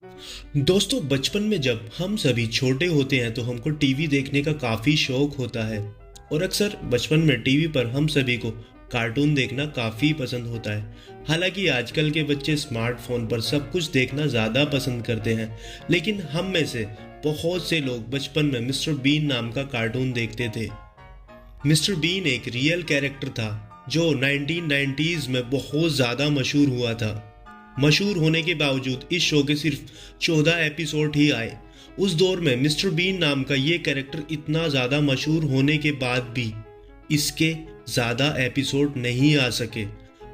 दोस्तों, बचपन में जब हम सभी छोटे होते हैं तो हमको टीवी देखने का काफ़ी शौक होता है। और अक्सर बचपन में टीवी पर हम सभी को कार्टून देखना काफ़ी पसंद होता है। हालांकि आजकल के बच्चे स्मार्टफोन पर सब कुछ देखना ज़्यादा पसंद करते हैं, लेकिन हम में से बहुत से लोग बचपन में मिस्टर बीन नाम का कार्टून देखते थे। मिस्टर बीन एक रियल कैरेक्टर था जो 1990s में बहुत ज़्यादा मशहूर हुआ था। मशहूर होने के बावजूद इस शो के सिर्फ 14 एपिसोड ही आए। उस दौर में मिस्टर बीन नाम का ये कैरेक्टर इतना ज़्यादा मशहूर होने के बाद भी इसके ज़्यादा एपिसोड नहीं आ सके।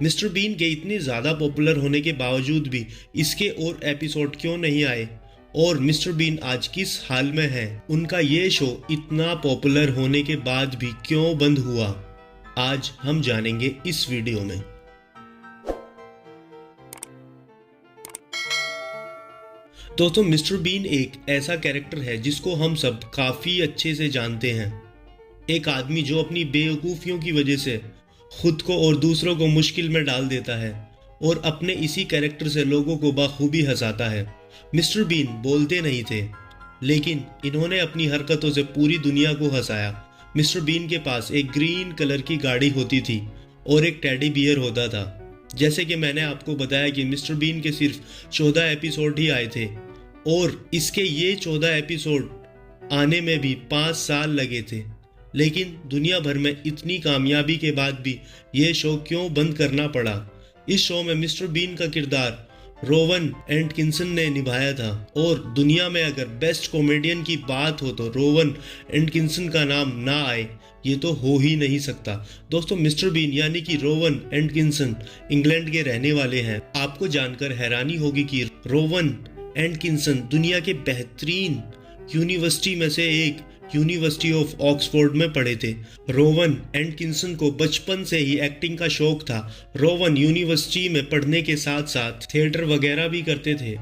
मिस्टर बीन के इतने ज़्यादा पॉपुलर होने के बावजूद भी इसके और एपिसोड क्यों नहीं आए, और मिस्टर बीन आज किस हाल में है, उनका ये शो इतना पॉपुलर होने के बाद भी क्यों बंद हुआ, आज हम जानेंगे इस वीडियो में। दोस्तों, मिस्टर बीन एक ऐसा कैरेक्टर है जिसको हम सब काफ़ी अच्छे से जानते हैं। एक आदमी जो अपनी बेवकूफ़ियों की वजह से खुद को और दूसरों को मुश्किल में डाल देता है और अपने इसी कैरेक्टर से लोगों को बखूबी हंसाता है। मिस्टर बीन बोलते नहीं थे, लेकिन इन्होंने अपनी हरकतों से पूरी दुनिया को हंसाया। मिस्टर बीन के पास एक ग्रीन कलर की गाड़ी होती थी और एक टेडी बियर होता था। जैसे कि मैंने आपको बताया कि मिस्टर बीन के सिर्फ 14 एपिसोड ही आए थे और इसके ये 14 एपिसोड आने में भी 5 साल लगे थे। लेकिन दुनिया भर में इतनी कामयाबी के बाद भी ये शो क्यों बंद करना पड़ा? इस शो में मिस्टर बीन का किरदार रोवन एटकिंसन ने निभाया था, और दुनिया में अगर बेस्ट कॉमेडियन की बात हो तो रोवन एटकिंसन का नाम ना आए ये तो हो ही नहीं सकता। दोस्तों, मिस्टर बीन यानी कि रोवन एटकिंसन इंग्लैंड के रहने वाले हैं। आपको जानकर हैरानी होगी कि रोवन एटकिंसन दुनिया के बेहतरीन यूनिवर्सिटी में से एक यूनिवर्सिटी ऑफ ऑक्सफोर्ड में पढ़े थे। रोवन एटकिंसन को बचपन से ही एक्टिंग का शौक था। रोवन यूनिवर्सिटी में पढ़ने के साथ साथ थिएटर वगैरह भी करते थे।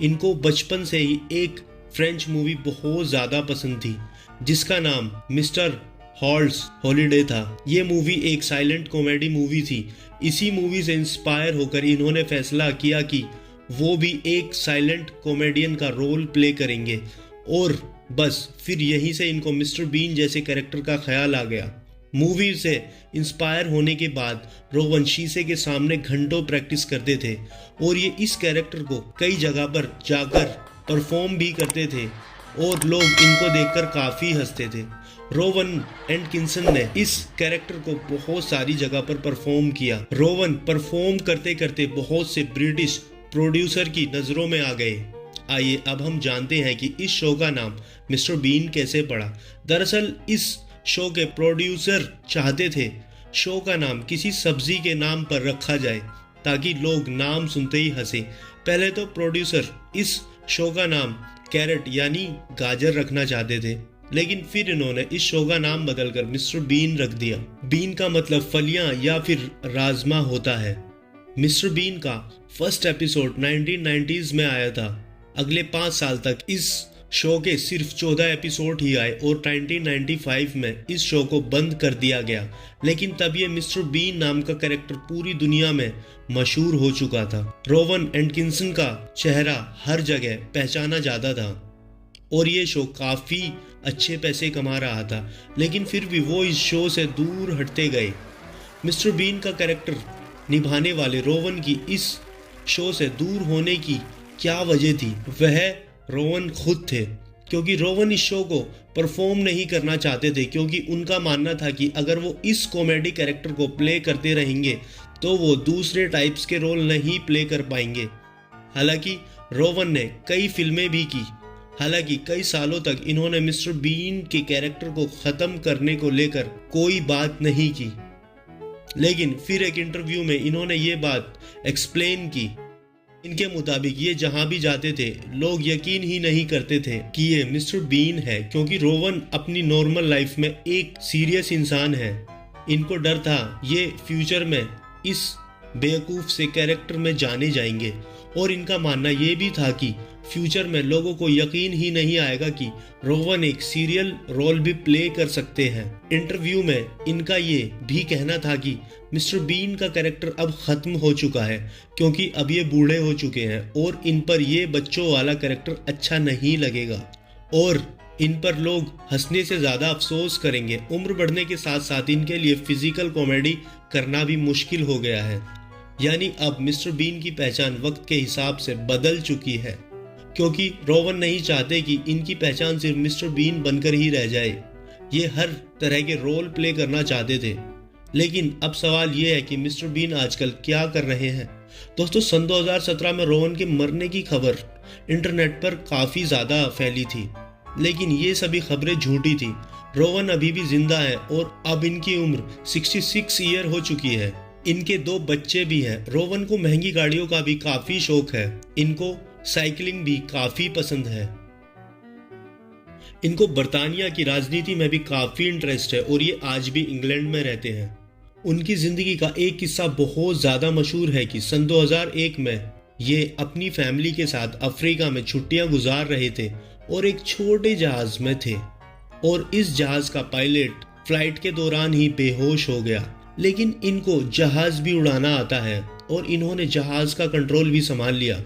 इनको बचपन से ही एक फ्रेंच मूवी बहुत ज़्यादा पसंद थी जिसका नाम मिस्टर हॉल्स हॉलीडे था। ये मूवी एक साइलेंट कॉमेडी मूवी थी। इसी मूवी से इंस्पायर होकर इन्होंने फैसला किया कि वो भी एक साइलेंट कॉमेडियन का रोल प्ले करेंगे, और बस फिर यहीं से इनको मिस्टर बीन जैसे कैरेक्टर का ख्याल आ गया। मूवी से इंस्पायर होने के बाद रोवन शीशे के सामने घंटों प्रैक्टिस करते थे और ये इस कैरेक्टर को कई जगह पर जाकर परफॉर्म भी करते थे और लोग इनको देखकर काफ़ी हंसते थे। रोवन एटकिंसन ने इस कैरेक्टर को बहुत सारी जगह पर परफॉर्म किया। रोवन परफॉर्म करते करते बहुत से ब्रिटिश प्रोड्यूसर की नज़रों में आ गए। आइए अब हम जानते हैं कि इस शो का नाम मिस्टर बीन कैसे पड़ा। दरअसल इस शो के प्रोड्यूसर चाहते थे शो का नाम किसी सब्जी के नाम पर रखा जाए ताकि लोग नाम सुनते ही हंसे। पहले तो प्रोड्यूसर इस शो का नाम कैरेट यानी गाजर रखना चाहते थे, लेकिन फिर इन्होंने इस शो का नाम बदलकर मिस्टर बीन रख दिया। बीन का मतलब फलियां या फिर राजमा होता है। मिस्टर बीन का फर्स्ट एपिसोड 1990s में आया था। अगले 5 साल तक इस शो के सिर्फ 14 एपिसोड ही आए और 1995 में इस शो को बंद कर दिया गया। लेकिन तब ये मिस्टर बीन नाम का कैरेक्टर पूरी दुनिया में मशहूर हो चुका था। रोवन एटकिंसन का चेहरा हर जगह पहचाना जाता था और ये शो काफ़ी अच्छे पैसे कमा रहा था, लेकिन फिर भी वो इस शो से दूर हटते गए। मिस्टर बीन का कैरेक्टर निभाने वाले रोवन की इस शो से दूर होने की क्या वजह थी? वह रोवन खुद थे, क्योंकि रोवन इस शो को परफॉर्म नहीं करना चाहते थे, क्योंकि उनका मानना था कि अगर वो इस कॉमेडी कैरेक्टर को प्ले करते रहेंगे तो वो दूसरे टाइप्स के रोल नहीं प्ले कर पाएंगे। हालांकि रोवन ने कई फिल्में भी की। हालांकि कई सालों तक इन्होंने मिस्टर बीन के कैरेक्टर को ख़त्म करने को लेकर कोई बात नहीं की, लेकिन फिर एक इंटरव्यू में इन्होंने ये बात एक्सप्लेन की। इनके मुताबिक ये जहां भी जाते थे लोग यकीन ही नहीं करते थे कि ये मिस्टर बीन है, क्योंकि रोवन अपनी नॉर्मल लाइफ में एक सीरियस इंसान है। इनको डर था ये फ्यूचर में इस बेवकूफ़ से कैरेक्टर में जाने जाएंगे और इनका मानना ये भी था कि फ्यूचर में लोगों को यकीन ही नहीं आएगा कि रोवन एक सीरियल रोल भी प्ले कर सकते हैं। इंटरव्यू में इनका ये भी कहना था कि मिस्टर बीन का कैरेक्टर अब खत्म हो चुका है क्योंकि अब ये बूढ़े हो चुके हैं और इन पर ये बच्चों वाला कैरेक्टर अच्छा नहीं लगेगा और इन पर लोग हंसने से ज़्यादा अफसोस करेंगे। उम्र बढ़ने के साथ साथ इनके लिए फिजिकल कॉमेडी करना भी मुश्किल हो गया है। यानी अब मिस्टर बीन की पहचान वक्त के हिसाब से बदल चुकी है क्योंकि रोवन नहीं चाहते कि इनकी पहचान सिर्फ मिस्टर बीन बनकर ही रह जाए। ये हर तरह के रोल प्ले करना चाहते थे। लेकिन अब सवाल ये है कि मिस्टर बीन आजकल क्या कर रहे हैं। दोस्तों, सन 2017 में रोवन के मरने की खबर इंटरनेट पर काफ़ी ज़्यादा फैली थी, लेकिन ये सभी खबरें झूठी थी। रोवन अभी भी जिंदा है और अब इनकी उम्र 66 ईयर हो चुकी है। इनके 2 बच्चे भी हैं। रोवन को महंगी गाड़ियों का भी काफ़ी शौक है। इनको साइकिलिंग भी काफ़ी पसंद है। इनको बर्तानिया की राजनीति में भी काफ़ी इंटरेस्ट है और ये आज भी इंग्लैंड में रहते हैं। उनकी ज़िंदगी का एक किस्सा बहुत ज़्यादा मशहूर है कि सन 2001 में ये अपनी फैमिली के साथ अफ्रीका में छुट्टियां गुजार रहे थे और एक छोटे जहाज में थे और इस जहाज का पायलट फ्लाइट के दौरान ही बेहोश हो गया। लेकिन इनको जहाज भी उड़ाना आता है और इन्होंने जहाज का कंट्रोल भी संभाल लिया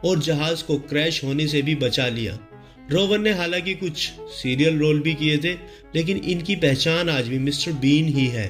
और जहाज को क्रैश होने से भी बचा लिया। रोवन ने हालांकि कुछ सीरियल रोल भी किए थे, लेकिन इनकी पहचान आज भी मिस्टर बीन ही है।